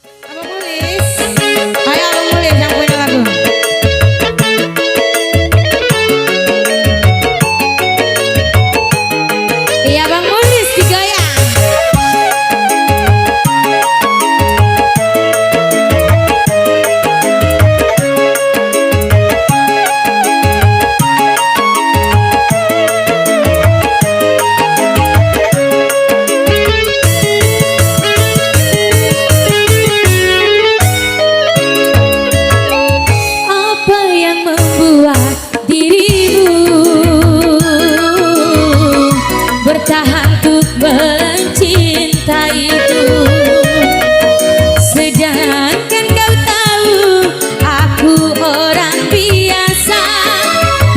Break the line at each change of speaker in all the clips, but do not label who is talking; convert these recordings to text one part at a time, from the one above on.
Abang Mulis, ayo Abang Mulis yang punya lagu. Iya Abang Mulis digoyang.
Bertahan untuk mencintaiku, sedangkan kau tahu aku orang biasa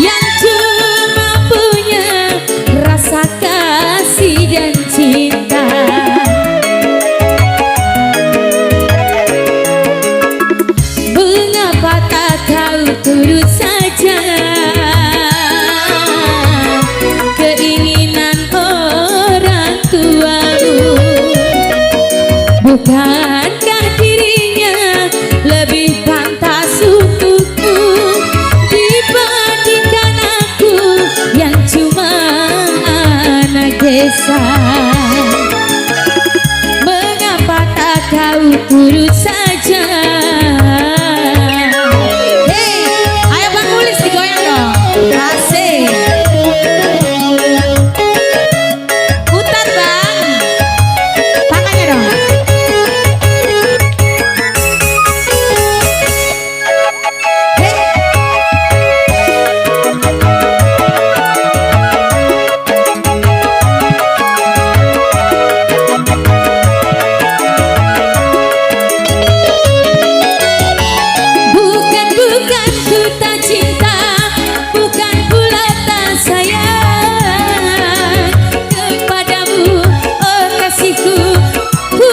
yang cuma punya rasa kasih dan cinta. Mengapa tak kau turut saja keinginan orang tuamu? Bukankah dirinya lebih pantas untukku dibandingkan aku yang cuma anak desa? Mengapa tak kau turut saja?
Hei, ayo Bang Mulis digoyang dong. Asik. Putar Bang, tangannya dong.
Bukan ku tak cinta, bukan pula tak sayang kepadamu, oh kasihku. Ku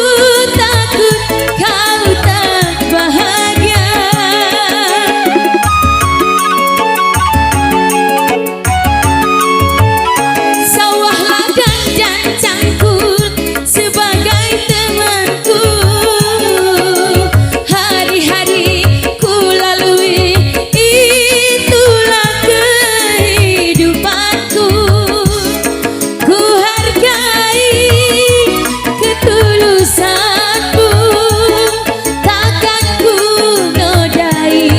takut kau tak bahagia. Sawah ladang dan cangkul sebagai temanku, hari-hari ku lalui, itulah kehidupanku. Ku hargai ketulusanmu, takkan ku nodai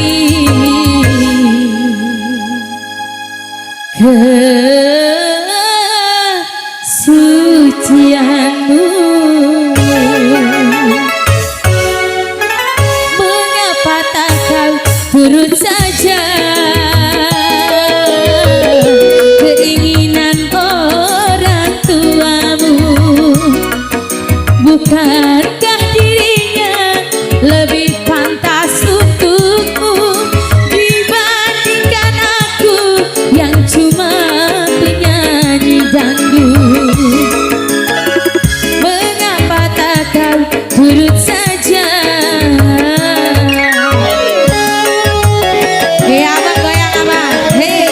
kesucianmu. Mengapa tak kau turut saja keinginan orang tuamu? Bukankah dirinya lebih pantas untukmu dibandingkan aku yang cuma penyanyi dangdut? Mengapa tak kau turut saja?
Iya Abang goyang Abang. Hei.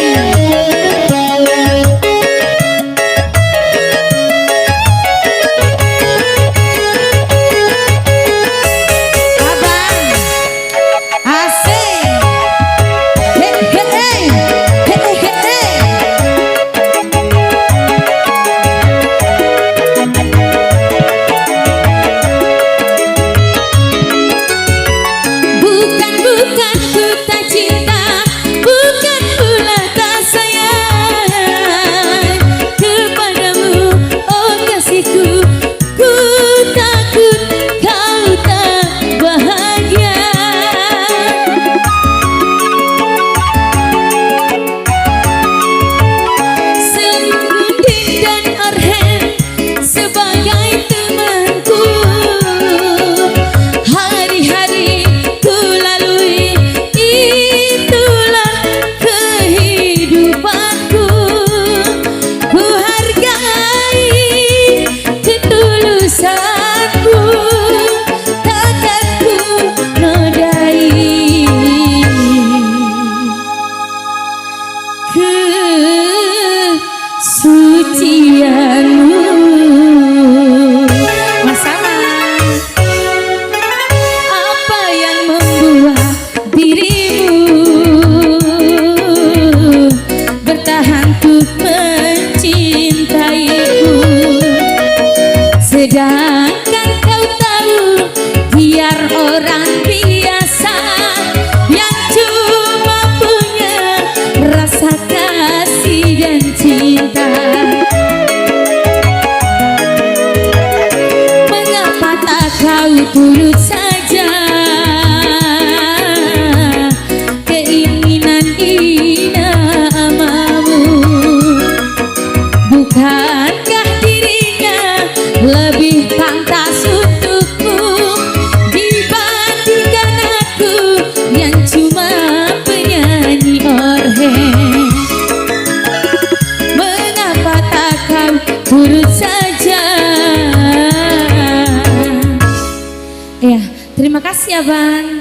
Abang, asik. Hei hei hei. Hei hei hei.
Bukan ku tak cinta, bukan pula tak sayang kepadamu, oh kasihku. Ku takut kau tak bahagia. Sembunyi dan Arhen sebagai temanku, hari-hari ku lalui, itulah kehidupanku. Ku hargai ketulusanku, takkan ku nodai kesucianmu.
Masalah.
turut saja. Ya, terima kasih Abang.